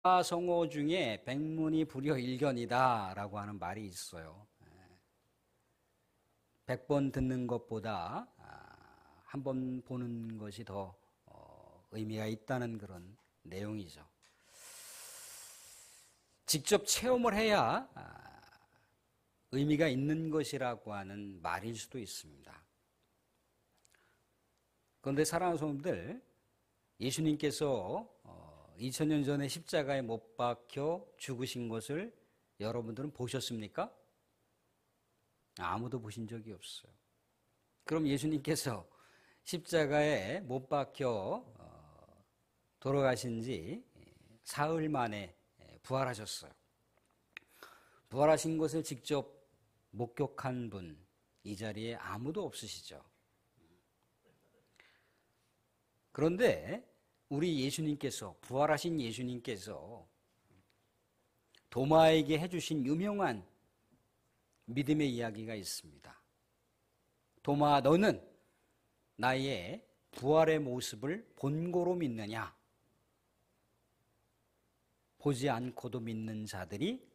성어 중에 백문이 불여일견이다라고 하는 말이 있어요. 100번 듣는 것보다 한 번 보는 것이 더 의미가 있다는 그런 내용이죠. 직접 체험을 해야 의미가 있는 것이라고 하는 말일 수도 있습니다. 그런데 사랑하는 성도들, 예수님께서 2000년 전에 십자가에 못 박혀 죽으신 것을 여러분들은 보셨습니까? 아무도 보신 적이 없어요. 그럼 예수님께서 십자가에 못 박혀 돌아가신 지 사흘 만에 부활하셨어요. 부활하신 것을 직접 목격한 분, 이 자리에 아무도 없으시죠. 그런데 우리 예수님께서, 부활하신 예수님께서 도마에게 해주신 유명한 믿음의 이야기가 있습니다. 도마, 너는 나의 부활의 모습을 본고로 믿느냐? 보지 않고도 믿는 자들이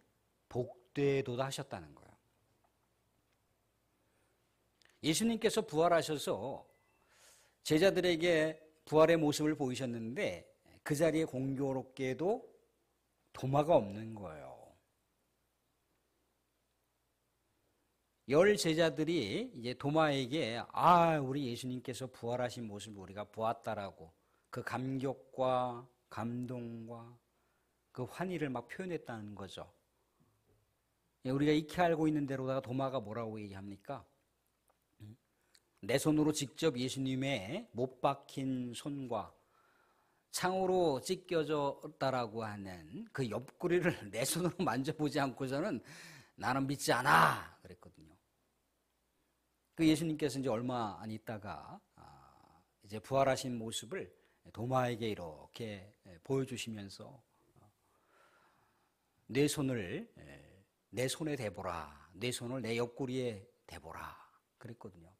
복되도다 하셨다는 거예요. 예수님께서 부활하셔서 제자들에게 부활의 모습을 보이셨는데 그 자리에 공교롭게도 도마가 없는 거예요. 10 제자들이 이제 도마에게 우리 예수님께서 부활하신 모습을 우리가 보았다라고 그 감격과 감동과 그 환희를 막 표현했다는 거죠. 우리가 익히 알고 있는 대로다가 도마가 뭐라고 얘기합니까? 내 손으로 직접 예수님의 못 박힌 손과 창으로 찢겨졌다라고 하는 그 옆구리를 내 손으로 만져보지 않고서는 나는 믿지 않아 그랬거든요. 그 예수님께서 이제 얼마 안 있다가 이제 부활하신 모습을 도마에게 이렇게 보여주시면서 내 손을 내 손에 대보라, 내 손을 내 옆구리에 대보라 그랬거든요.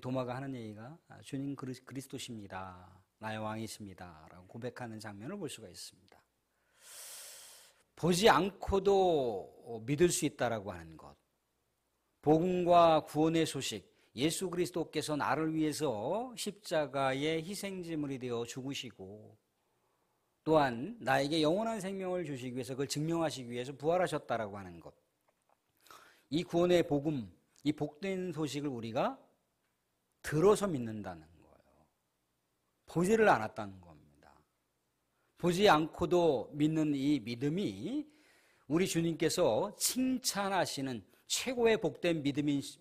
도마가 하는 얘기가 주님 그리스도십니다, 나의 왕이십니다 라고 고백하는 장면을 볼 수가 있습니다. 보지 않고도 믿을 수 있다라고 하는 것, 복음과 구원의 소식, 예수 그리스도께서 나를 위해서 십자가의 희생제물이 되어 죽으시고 또한 나에게 영원한 생명을 주시기 위해서 그걸 증명하시기 위해서 부활하셨다라고 하는 것, 이 구원의 복음, 이 복된 소식을 우리가 들어서 믿는다는 거예요. 보지를 않았다는 겁니다. 보지 않고도 믿는 이 믿음이 우리 주님께서 칭찬하시는 최고의 복된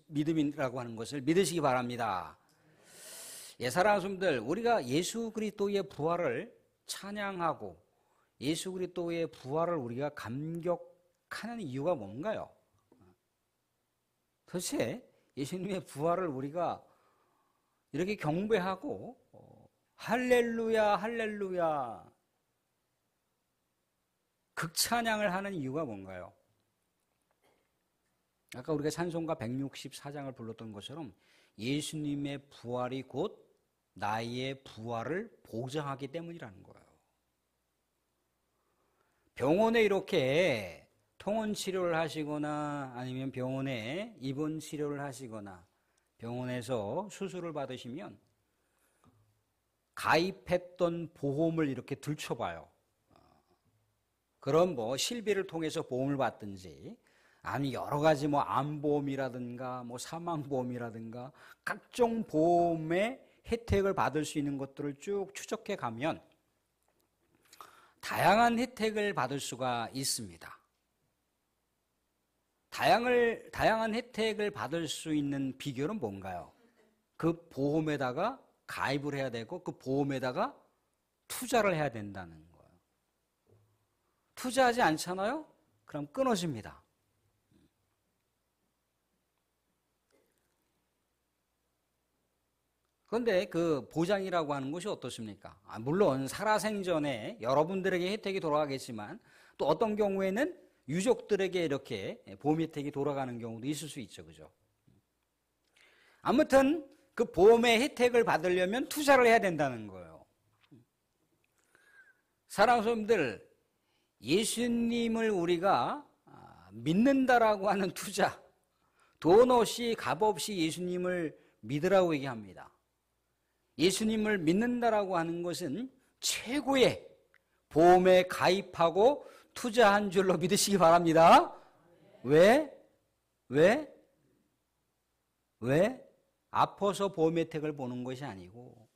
믿음이라고 하는 것을 믿으시기 바랍니다. 사랑하는 성도들, 우리가 예수 그리스도의 부활을 찬양하고 예수 그리스도의 부활을 우리가 감격하는 이유가 뭔가요? 도대체 예수님의 부활을 우리가 이렇게 경배하고 할렐루야 할렐루야 극찬양을 하는 이유가 뭔가요? 아까 우리가 찬송가 164장을 불렀던 것처럼 예수님의 부활이 곧 나의 부활을 보장하기 때문이라는 거예요. 병원에 이렇게 통원 치료를 하시거나 아니면 병원에 입원 치료를 하시거나 병원에서 수술을 받으시면 가입했던 보험을 이렇게 들춰봐요. 그럼 실비를 통해서 보험을 받든지 아니 여러 가지 암보험이라든가 사망보험이라든가 각종 보험의 혜택을 받을 수 있는 것들을 쭉 추적해 가면 다양한 혜택을 받을 수가 있습니다. 다양한 혜택을 받을 수 있는 비결은 뭔가요? 그 보험에다가 가입을 해야 되고 그 보험에다가 투자를 해야 된다는 거예요. 투자하지 않잖아요? 그럼 끊어집니다. 그런데 그 보장이라고 하는 것이 어떻습니까? 물론 살아생전에 여러분들에게 혜택이 돌아가겠지만 또 어떤 경우에는 유족들에게 이렇게 보험 혜택이 돌아가는 경우도 있을 수 있죠. 그죠? 아무튼 그 보험의 혜택을 받으려면 투자를 해야 된다는 거예요. 사랑하는 성도들, 예수님을 우리가 믿는다라고 하는 투자, 돈 없이 값 없이 예수님을 믿으라고 얘기합니다. 예수님을 믿는다라고 하는 것은 최고의 보험에 가입하고 투자한 줄로 믿으시기 바랍니다. 왜? 아파서 보험 혜택을 보는 것이 아니고,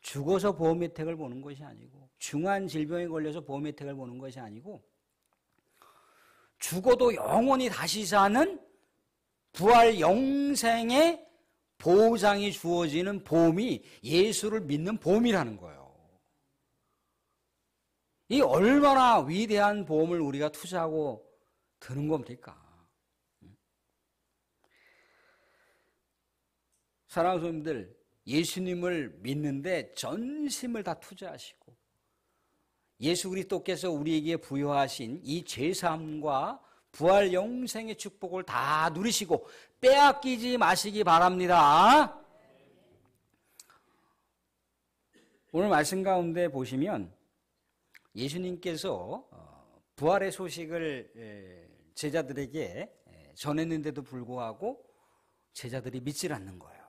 죽어서 보험 혜택을 보는 것이 아니고, 중한 질병에 걸려서 보험 혜택을 보는 것이 아니고, 죽어도 영원히 다시 사는 부활 영생의 보장이 주어지는 보험이 예수를 믿는 보험이라는 거예요. 이 얼마나 위대한 보험을 우리가 투자하고 드는 겁니까? 사랑하는 성도님들, 예수님을 믿는데 전심을 다 투자하시고 예수 그리스도께서 우리에게 부여하신 이 죄사함과 부활 영생의 축복을 다 누리시고 빼앗기지 마시기 바랍니다. 오늘 말씀 가운데 보시면 예수님께서 부활의 소식을 제자들에게 전했는데도 불구하고 제자들이 믿질 않는 거예요.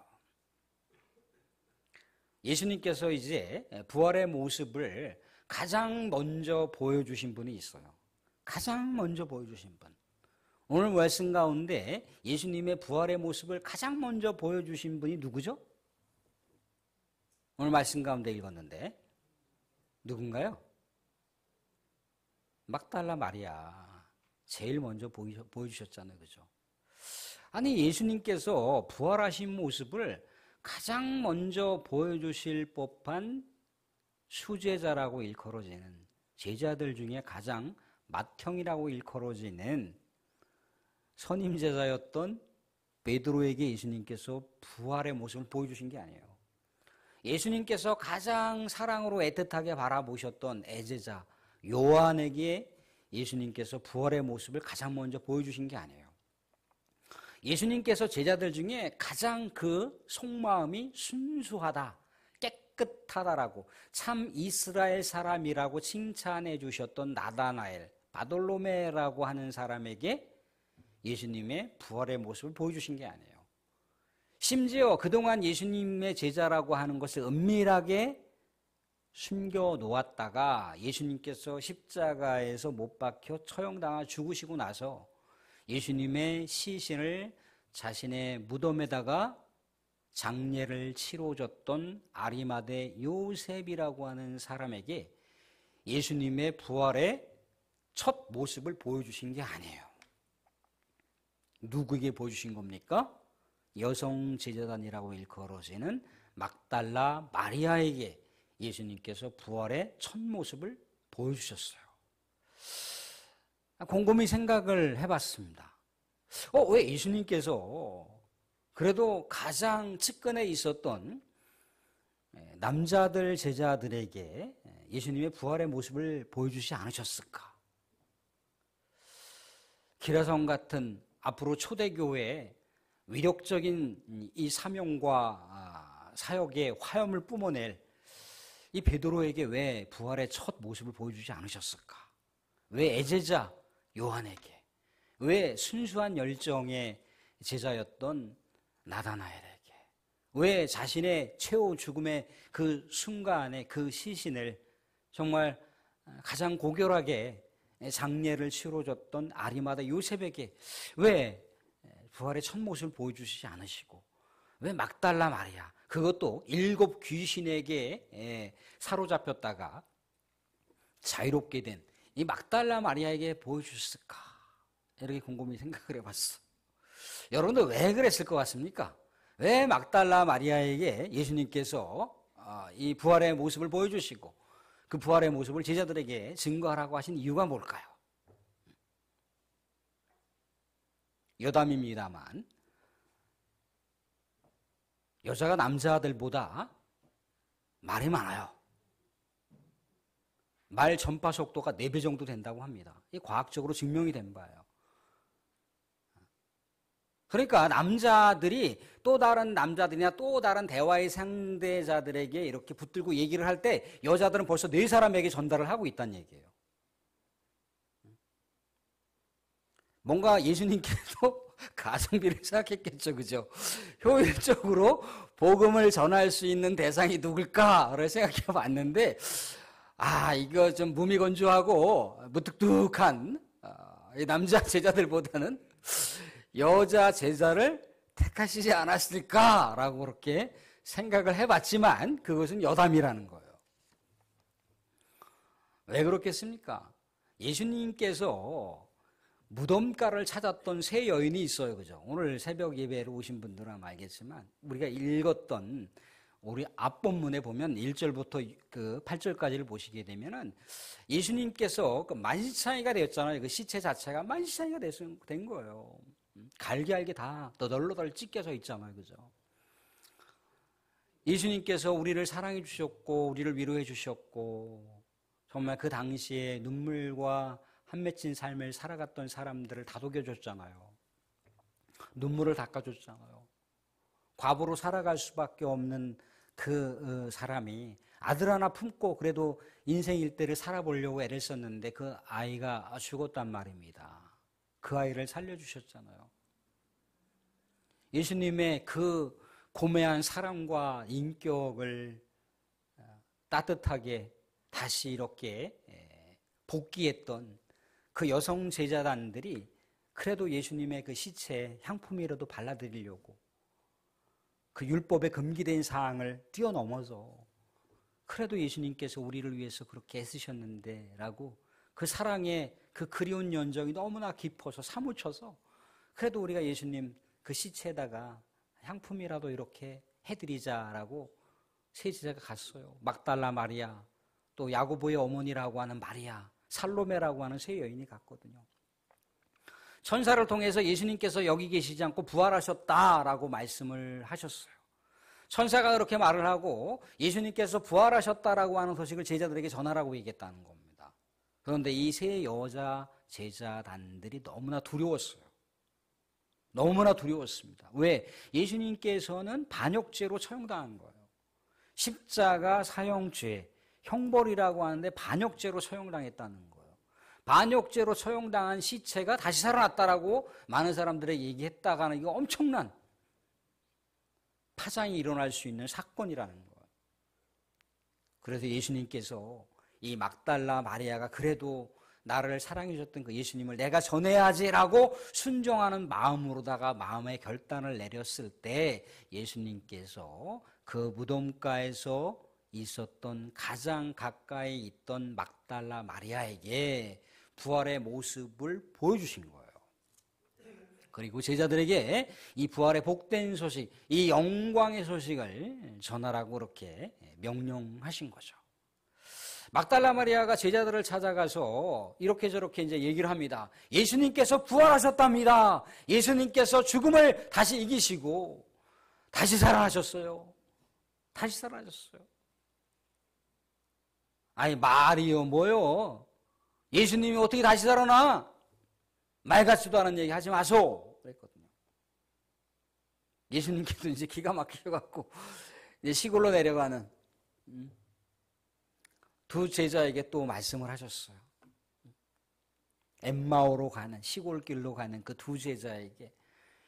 예수님께서 이제 부활의 모습을 가장 먼저 보여주신 분이 있어요. 가장 먼저 보여주신 분. 오늘 말씀 가운데 예수님의 부활의 모습을 가장 먼저 보여주신 분이 누구죠? 오늘 말씀 가운데 읽었는데 누군가요? 막달라 마리아. 제일 먼저 보여주셨잖아요. 그죠? 아니, 예수님께서 부활하신 모습을 가장 먼저 보여주실 법한 수제자라고 일컬어지는, 제자들 중에 가장 맏형이라고 일컬어지는 선임제자였던 베드로에게 예수님께서 부활의 모습을 보여주신 게 아니에요. 예수님께서 가장 사랑으로 애틋하게 바라보셨던 애제자 요한에게 예수님께서 부활의 모습을 가장 먼저 보여주신 게 아니에요. 예수님께서 제자들 중에 가장 그 속마음이 순수하다, 깨끗하다라고, 참 이스라엘 사람이라고 칭찬해 주셨던 나다나엘, 바돌로메라고 하는 사람에게 예수님의 부활의 모습을 보여주신 게 아니에요. 심지어 그동안 예수님의 제자라고 하는 것을 은밀하게 숨겨 놓았다가 예수님께서 십자가에서 못 박혀 처형당하 죽으시고 나서 예수님의 시신을 자신의 무덤에다가 장례를 치러줬던 아리마대 요셉이라고 하는 사람에게 예수님의 부활의 첫 모습을 보여주신 게 아니에요. 누구에게 보여주신 겁니까? 여성 제자단이라고 일컬어지는 막달라 마리아에게 예수님께서 부활의 첫 모습을 보여주셨어요. 곰곰이 생각을 해봤습니다. 왜 예수님께서 그래도 가장 측근에 있었던 남자들 제자들에게 예수님의 부활의 모습을 보여주지 않으셨을까? 기라성 같은 앞으로 초대교회에 위력적인 이 사명과 사역의 화염을 뿜어낼 이 베드로에게 왜 부활의 첫 모습을 보여주지 않으셨을까? 왜 애제자 요한에게, 왜 순수한 열정의 제자였던 나다나엘에게, 왜 자신의 최후 죽음의 그 순간에 그 시신을 정말 가장 고결하게 장례를 치러줬던 아리마다 요셉에게 왜 부활의 첫 모습을 보여주시지 않으시고, 왜 막달라 마리아, 그것도 7 귀신에게 사로잡혔다가 자유롭게 된 이 막달라 마리아에게 보여주셨을까? 이렇게 곰곰이 생각을 해봤어. 여러분들 왜 그랬을 것 같습니까? 왜 막달라 마리아에게 예수님께서 이 부활의 모습을 보여주시고 그 부활의 모습을 제자들에게 증거하라고 하신 이유가 뭘까요? 여담입니다만 여자가 남자들보다 말이 많아요. 말 전파 속도가 4배 정도 된다고 합니다. 이게 과학적으로 증명이 된 바예요. 그러니까 남자들이 또 다른 남자들이나 또 다른 대화의 상대자들에게 이렇게 붙들고 얘기를 할 때 여자들은 벌써 4사람에게 전달을 하고 있다는 얘기예요. 뭔가 예수님께도 가성비를 생각했겠죠. 그죠? 효율적으로 복음을 전할 수 있는 대상이 누굴까를 생각해 봤는데, 이거 좀 무미건조하고 무뚝뚝한 이 남자 제자들보다는 여자 제자를 택하시지 않았을까라고 그렇게 생각을 해봤지만 그것은 여담이라는 거예요. 왜 그렇겠습니까? 예수님께서 무덤가를 찾았던 세 여인이 있어요. 그죠? 오늘 새벽 예배로 오신 분들은 아마 알겠지만 우리가 읽었던 우리 앞본문에 보면 1절부터 그 8절까지를 보시게 되면은 예수님께서 그 만시창이가 되었잖아요. 그 시체 자체가 만시창이가 된 거예요. 갈기갈기 다 너덜너덜 찢겨져 있잖아요. 그죠? 예수님께서 우리를 사랑해 주셨고 우리를 위로해 주셨고 정말 그 당시에 눈물과 한 맺힌 삶을 살아갔던 사람들을 다독여줬잖아요. 눈물을 닦아줬잖아요. 과부로 살아갈 수밖에 없는 그 사람이 아들 하나 품고 그래도 인생 일대를 살아보려고 애를 썼는데 그 아이가 죽었단 말입니다. 그 아이를 살려주셨잖아요. 예수님의 그 고매한 사랑과 인격을 따뜻하게 다시 이렇게 복귀했던 그 여성 제자단들이 그래도 예수님의 그 시체에 향품이라도 발라드리려고 그 율법에 금기된 사항을 뛰어넘어서 그래도 예수님께서 우리를 위해서 그렇게 애쓰셨는데 라고 그 사랑의 그 그리운 연정이 너무나 깊어서 사무쳐서 그래도 우리가 예수님 그 시체에다가 향품이라도 이렇게 해드리자라고 세 제자가 갔어요. 막달라 마리아, 또 야고보의 어머니라고 하는 마리아, 살로메라고 하는 세 여인이 갔거든요. 천사를 통해서 예수님께서 여기 계시지 않고 부활하셨다라고 말씀을 하셨어요. 천사가 그렇게 말을 하고 예수님께서 부활하셨다라고 하는 소식을 제자들에게 전하라고 얘기했다는 겁니다. 그런데 이 세 여자 제자단들이 너무나 두려웠어요. 너무나 두려웠습니다. 왜? 예수님께서는 반역죄로 처형당한 거예요. 십자가 사형죄, 형벌이라고 하는데 반역죄로 처형당했다는 거예요. 반역죄로 처형당한 시체가 다시 살아났다라고 많은 사람들에게 얘기했다가는 이거 엄청난 파장이 일어날 수 있는 사건이라는 거예요. 그래서 예수님께서 이 막달라 마리아가 그래도 나를 사랑해 주셨던 그 예수님을 내가 전해야지라고 순종하는 마음으로다가 마음의 결단을 내렸을 때 예수님께서 그 무덤가에서 있었던 가장 가까이 있던 막달라 마리아에게 부활의 모습을 보여주신 거예요. 그리고 제자들에게 이 부활의 복된 소식, 이 영광의 소식을 전하라고 그렇게 명령하신 거죠. 막달라 마리아가 제자들을 찾아가서 이렇게 저렇게 이제 얘기를 합니다. 예수님께서 부활하셨답니다. 예수님께서 죽음을 다시 이기시고 다시 살아나셨어요. 다시 살아나셨어요. 아니 말이요 뭐요? 예수님이 어떻게 다시 살아나? 말 같지도 않은 얘기 하지 마소. 그랬거든요. 예수님께서 이제 기가 막혀갖고 이제 시골로 내려가는 두 제자에게 또 말씀을 하셨어요. 엠마오로 가는 시골길로 가는 그 두 제자에게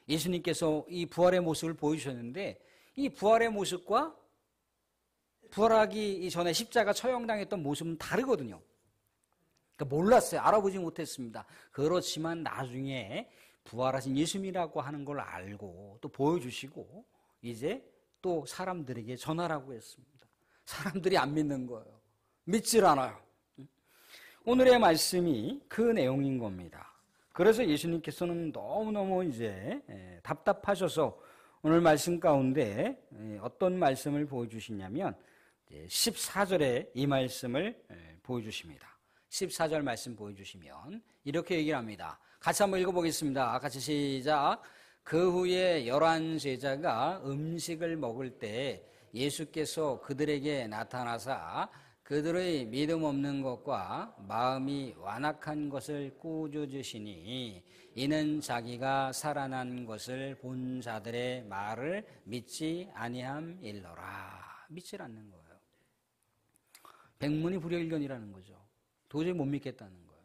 예수님께서 이 부활의 모습을 보여주셨는데 이 부활의 모습과 부활하기 이전에 십자가 처형당했던 모습은 다르거든요. 그러니까 몰랐어요. 알아보지 못했습니다. 그렇지만 나중에 부활하신 예수님이라고 하는 걸 알고 또 보여주시고 이제 또 사람들에게 전하라고 했습니다. 사람들이 안 믿는 거예요. 믿질 않아요. 오늘의 말씀이 그 내용인 겁니다. 그래서 예수님께서는 너무너무 이제 답답하셔서 오늘 말씀 가운데 어떤 말씀을 보여주시냐면 14절에 이 말씀을 보여주십니다. 14절 말씀 보여주시면 이렇게 얘기를 합니다. 같이 한번 읽어보겠습니다. 같이 시작. 그 후에 11제자가 음식을 먹을 때 예수께서 그들에게 나타나사 그들의 믿음 없는 것과 마음이 완악한 것을 꾸짖으시니 이는 자기가 살아난 것을 본 자들의 말을 믿지 아니함일러라. 믿질 않는 거예요. 백문이 불여일견이라는 거죠. 도저히 못 믿겠다는 거예요.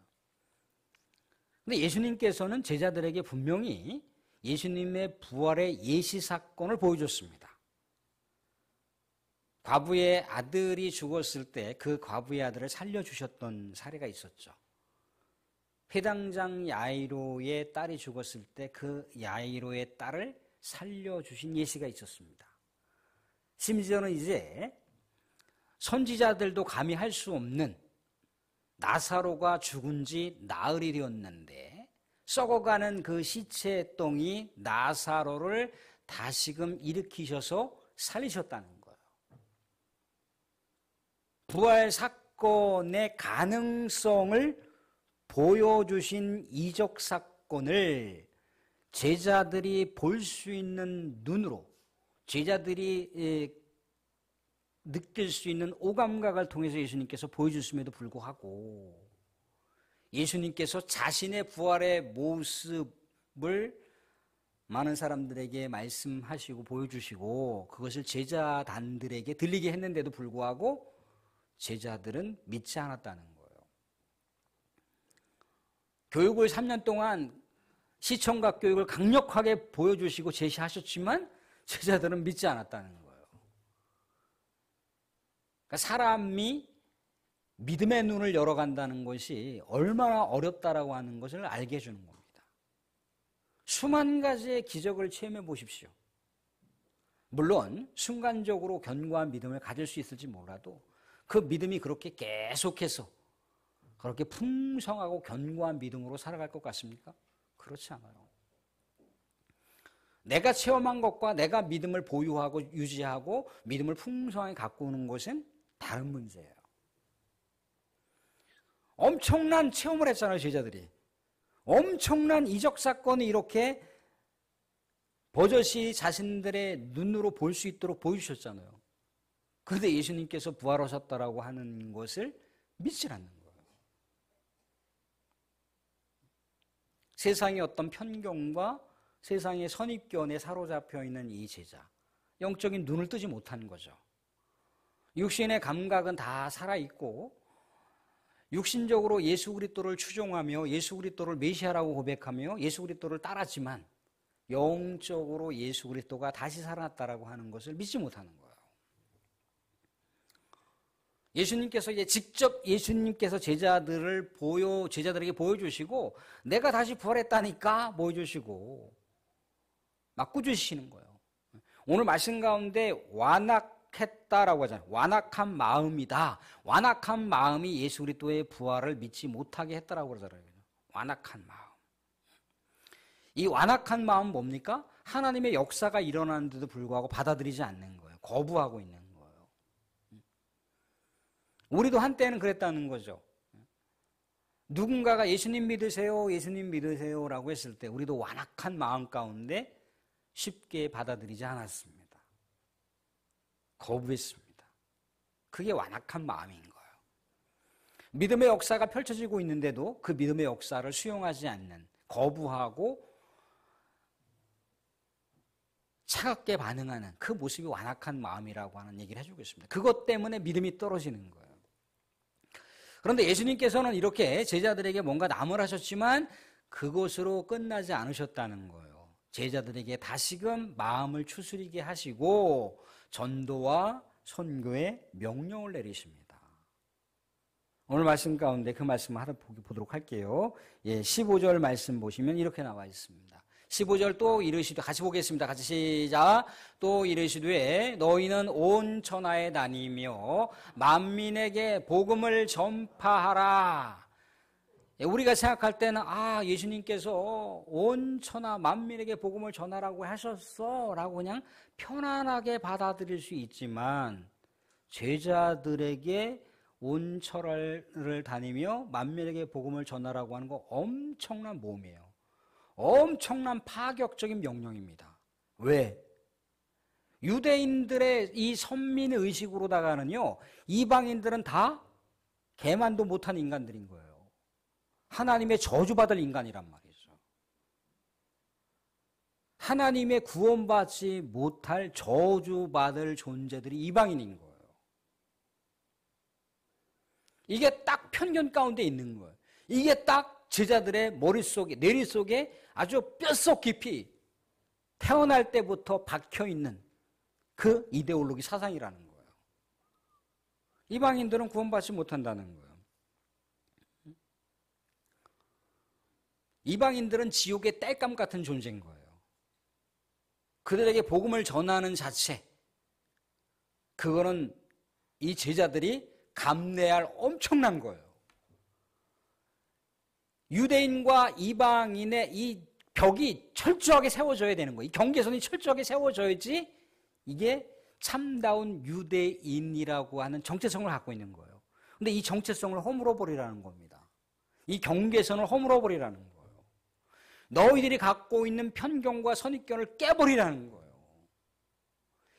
근데 예수님께서는 제자들에게 분명히 예수님의 부활의 예시 사건을 보여줬습니다. 과부의 아들이 죽었을 때 그 과부의 아들을 살려주셨던 사례가 있었죠. 회당장 야이로의 딸이 죽었을 때 그 야이로의 딸을 살려주신 예시가 있었습니다. 심지어는 이제 선지자들도 감히 할 수 없는 나사로가 죽은 지 나흘이 되었는데 썩어가는 그 시체의 똥이 나사로를 다시금 일으키셔서 살리셨다는 거예요. 부활 사건의 가능성을 보여주신 이적 사건을 제자들이 볼 수 있는 눈으로, 제자들이 느낄 수 있는 오감각을 통해서 예수님께서 보여주심에도 불구하고 예수님께서 자신의 부활의 모습을 많은 사람들에게 말씀하시고 보여주시고 그것을 제자단들에게 들리게 했는데도 불구하고 제자들은 믿지 않았다는 거예요. 교육을 3년 동안 시청각 교육을 강력하게 보여주시고 제시하셨지만 제자들은 믿지 않았다는 거예요. 그러니까 사람이 믿음의 눈을 열어간다는 것이 얼마나 어렵다라고 하는 것을 알게 해주는 겁니다. 수만 가지의 기적을 체험해 보십시오. 물론 순간적으로 견고한 믿음을 가질 수 있을지 몰라도 그 믿음이 그렇게 계속해서 그렇게 풍성하고 견고한 믿음으로 살아갈 것 같습니까? 그렇지 않아요. 내가 체험한 것과 내가 믿음을 보유하고 유지하고 믿음을 풍성하게 갖고 오는 것은 다른 문제예요. 엄청난 체험을 했잖아요, 제자들이. 엄청난 이적 사건이 이렇게 버젓이 자신들의 눈으로 볼 수 있도록 보여주셨잖아요. 그런데 예수님께서 부활하셨다라고 하는 것을 믿지 않는 거예요. 세상의 어떤 편견과 세상의 선입견에 사로잡혀 있는 이 제자, 영적인 눈을 뜨지 못한 거죠. 육신의 감각은 다 살아있고 육신적으로 예수 그리스도를 추종하며 예수 그리스도를 메시아라고 고백하며 예수 그리스도를 따랐지만 영적으로 예수 그리스도가 다시 살아났다라고 하는 것을 믿지 못하는 거예요. 예수님께서 이제 직접 예수님께서 제자들에게 보여주시고 내가 다시 부활했다니까 보여주시고 막 꾸짖으시는 거예요. 오늘 말씀 가운데 완악했다라고 하잖아요. 완악한 마음이다. 완악한 마음이 예수 그리스도의 부활을 믿지 못하게 했다라고 그러잖아요. 완악한 마음. 이 완악한 마음은 뭡니까? 하나님의 역사가 일어나는데도 불구하고 받아들이지 않는 거예요. 거부하고 있는 거예요. 우리도 한때는 그랬다는 거죠. 누군가가 예수님 믿으세요, 예수님 믿으세요라고 했을 때 우리도 완악한 마음 가운데 쉽게 받아들이지 않았습니다. 거부했습니다. 그게 완악한 마음인 거예요. 믿음의 역사가 펼쳐지고 있는데도 그 믿음의 역사를 수용하지 않는, 거부하고 차갑게 반응하는 그 모습이 완악한 마음이라고 하는 얘기를 해주고 있습니다. 그것 때문에 믿음이 떨어지는 거예요. 그런데 예수님께서는 이렇게 제자들에게 뭔가 나무라셨지만 그것으로 끝나지 않으셨다는 거예요. 제자들에게 다시금 마음을 추스리게 하시고 전도와 선교의 명령을 내리십니다. 오늘 말씀 가운데 그 말씀을 하나 보도록 할게요. 15절 말씀 보시면 이렇게 나와 있습니다. 15절 또 이르시되, 같이 보겠습니다. 같이 시작. 또 이르시되 너희는 온 천하에 다니며 만민에게 복음을 전파하라. 우리가 생각할 때는 예수님께서 온 천하 만민에게 복음을 전하라고 하셨어 라고 그냥 편안하게 받아들일 수 있지만 제자들에게 온 천하를 다니며 만민에게 복음을 전하라고 하는 거 엄청난 모험이에요. 엄청난 파격적인 명령입니다. 왜? 유대인들의 이 선민 의식으로다가는요, 이방인들은 다 개만도 못한 인간들인 거예요. 하나님의 저주받을 인간이란 말이죠. 하나님의 구원받지 못할 저주받을 존재들이 이방인인 거예요. 이게 딱 편견 가운데 있는 거예요. 이게 딱 제자들의 머릿속에, 내리속에 아주 뼛속 깊이 태어날 때부터 박혀있는 그 이데올로기 사상이라는 거예요. 이방인들은 구원받지 못한다는 거예요. 이방인들은 지옥의 땔감 같은 존재인 거예요. 그들에게 복음을 전하는 자체, 그거는 이 제자들이 감내할 엄청난 거예요. 유대인과 이방인의 이 벽이 철저하게 세워져야 되는 거예요. 이 경계선이 철저하게 세워져야지 이게 참다운 유대인이라고 하는 정체성을 갖고 있는 거예요. 근데 이 정체성을 허물어 버리라는 겁니다. 이 경계선을 허물어 버리라는 거예요. 너희들이 갖고 있는 편견과 선입견을 깨버리라는 거예요.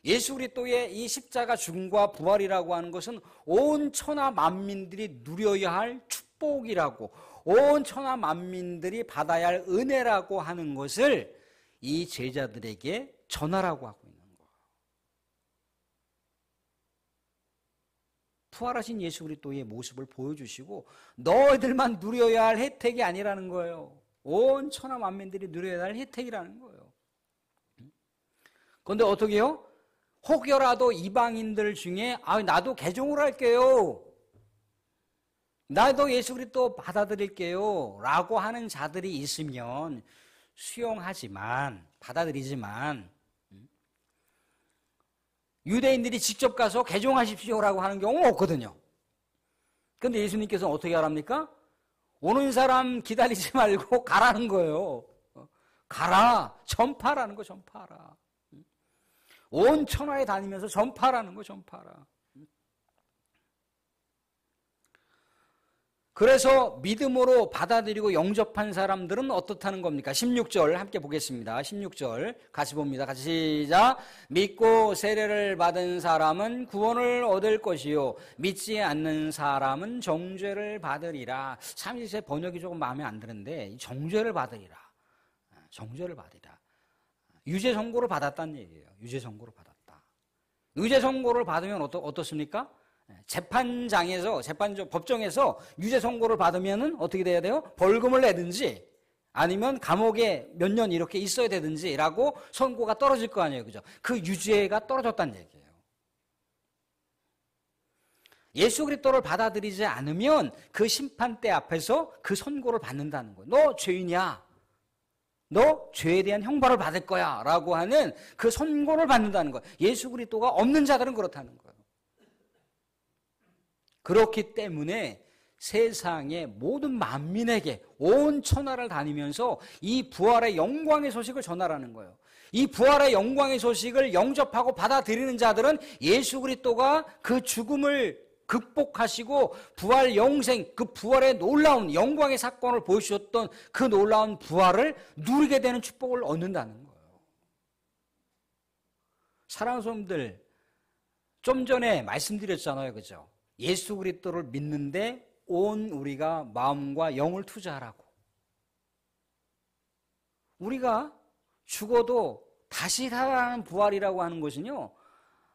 예수 그리스도의 이 십자가 죽음과 부활이라고 하는 것은 온 천하 만민들이 누려야 할 축복이라고, 온 천하 만민들이 받아야 할 은혜라고 하는 것을 이 제자들에게 전하라고 하고 있는 거예요. 부활하신 예수 그리스도의 모습을 보여주시고 너희들만 누려야 할 혜택이 아니라는 거예요. 온 천하 만민들이 누려야 할 혜택이라는 거예요. 그런데 어떻게 해요? 혹여라도 이방인들 중에 나도 개종을 할게요, 나도 예수 그리스도 받아들일게요 라고 하는 자들이 있으면 수용하지만, 받아들이지만, 유대인들이 직접 가서 개종하십시오라고 하는 경우는 없거든요. 그런데 예수님께서는 어떻게 하랍니까? 오는 사람 기다리지 말고 가라는 거예요. 가라, 전파라는 거, 전파하라. 온 천하에 다니면서 전파라는 거, 전파하라. 그래서 믿음으로 받아들이고 영접한 사람들은 어떻다는 겁니까? 16절 함께 보겠습니다. 16절 같이 봅니다. 같이 시작. 믿고 세례를 받은 사람은 구원을 얻을 것이요 믿지 않는 사람은 정죄를 받으리라. 참 제 번역이 조금 마음에 안 드는데 정죄를 받으리라. 정죄를 받으리라. 유죄 선고를 받았다는 얘기예요. 유죄 선고를 받았다. 유죄 선고를 받으면 어떻습니까? 재판장에서, 법정에서 유죄 선고를 받으면 어떻게 돼야 돼요? 벌금을 내든지 아니면 감옥에 몇 년 이렇게 있어야 되든지 라고 선고가 떨어질 거 아니에요. 그죠? 그 유죄가 떨어졌다는 얘기예요. 예수 그리스도를 받아들이지 않으면 그 심판대 앞에서 그 선고를 받는다는 거예요. 너 죄인이야. 너 죄에 대한 형벌을 받을 거야 라고 하는 그 선고를 받는다는 거예요. 예수 그리스도가 없는 자들은 그렇다는 거예요. 그렇기 때문에 세상의 모든 만민에게 온 천하를 다니면서 이 부활의 영광의 소식을 전하라는 거예요. 이 부활의 영광의 소식을 영접하고 받아들이는 자들은 예수 그리스도가 그 죽음을 극복하시고 부활 영생, 그 부활의 놀라운 영광의 사건을 보여주셨던 그 놀라운 부활을 누리게 되는 축복을 얻는다는 거예요. 사랑하는 성도들, 좀 전에 말씀드렸잖아요. 그죠? 예수 그리스도를 믿는데 온 우리가 마음과 영을 투자하라고. 우리가 죽어도 다시 살아나는 부활이라고 하는 것은요,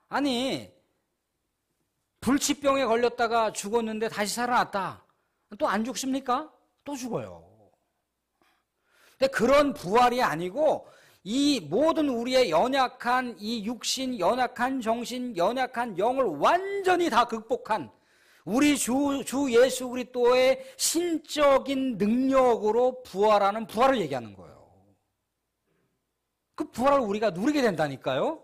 아니 불치병에 걸렸다가 죽었는데 다시 살아났다. 또 안 죽습니까? 또 죽어요. 근데 그런 부활이 아니고 이 모든 우리의 연약한 이 육신, 연약한 정신, 연약한 영을 완전히 다 극복한 우리 주 예수 그리스도의 신적인 능력으로 부활하는 부활을 얘기하는 거예요. 그 부활을 우리가 누리게 된다니까요.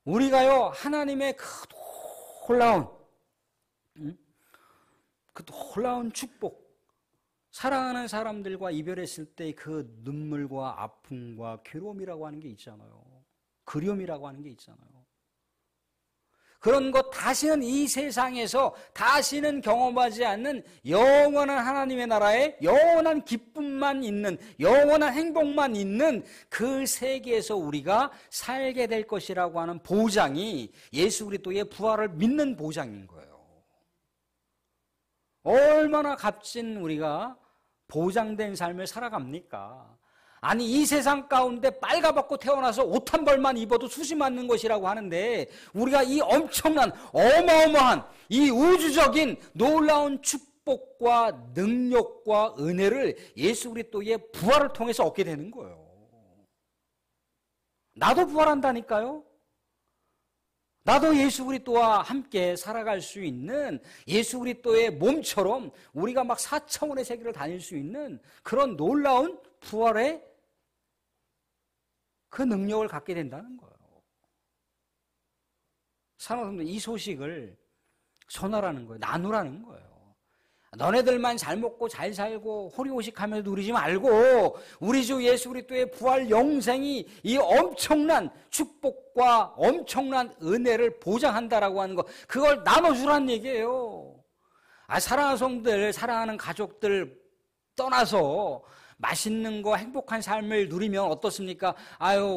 우리가요, 하나님의 그 놀라운 축복, 사랑하는 사람들과 이별했을 때 그 눈물과 아픔과 괴로움이라고 하는 게 있잖아요. 그리움이라고 하는 게 있잖아요. 그런 것 다시는 이 세상에서 다시는 경험하지 않는 영원한 하나님의 나라에 영원한 기쁨만 있는, 영원한 행복만 있는 그 세계에서 우리가 살게 될 것이라고 하는 보장이 예수 그리스도의 부활을 믿는 보장인 거예요. 얼마나 값진 우리가 보장된 삶을 살아갑니까? 아니, 이 세상 가운데 빨가벗고 태어나서 옷 한 벌만 입어도 수시 맞는 것이라고 하는데, 우리가 이 엄청난 어마어마한 이 우주적인 놀라운 축복, 축복과 능력과 은혜를 예수 그리스도의 부활을 통해서 얻게 되는 거예요. 나도 부활한다니까요. 나도 예수 그리스도와 함께 살아갈 수 있는 예수 그리스도의 몸처럼 우리가 막 4차원의 세계를 다닐 수 있는 그런 놀라운 부활의 그 능력을 갖게 된다는 거예요. 사랑하는 성도, 이 소식을 전하라는 거예요. 나누라는 거예요. 너네들만 잘 먹고 잘 살고 호리호식하며 누리지 말고 우리 주 예수 그리스도의 부활 영생이 이 엄청난 축복과 엄청난 은혜를 보장한다라고 하는 거, 그걸 나눠주라는 얘기예요. 사랑하는 성도들, 사랑하는 가족들 떠나서 맛있는 거, 행복한 삶을 누리면 어떻습니까?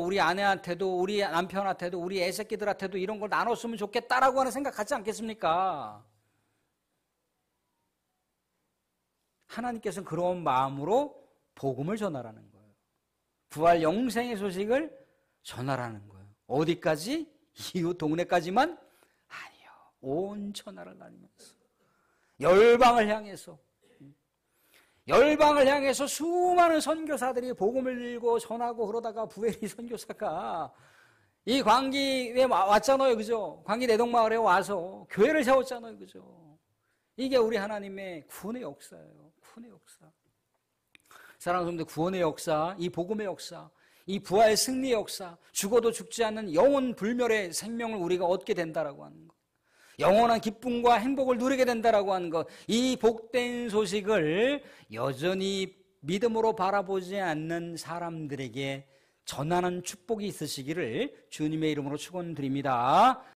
우리 아내한테도, 우리 남편한테도, 우리 애새끼들한테도 이런 걸 나눴으면 좋겠다라고 하는 생각 갖지 않겠습니까? 하나님께서는 그런 마음으로 복음을 전하라는 거예요. 부활 영생의 소식을 전하라는 거예요. 어디까지? 이웃 동네까지만? 아니요. 온 천하를 다니면서 열방을 향해서 수많은 선교사들이 복음을 들고 전하고, 그러다가 부에리 선교사가 이 광기에 왔잖아요. 그죠? 광기 내동마을에 와서 교회를 세웠잖아요. 그죠? 이게 우리 하나님의 구원의 역사예요. 구원의 역사. 사랑하는 성도들, 구원의 역사, 이 복음의 역사, 이 부활 승리의 역사, 죽어도 죽지 않는 영원 불멸의 생명을 우리가 얻게 된다라고 하는 것, 영원한 기쁨과 행복을 누리게 된다라고 하는 것, 이 복된 소식을 여전히 믿음으로 바라보지 않는 사람들에게 전하는 축복이 있으시기를 주님의 이름으로 축원드립니다.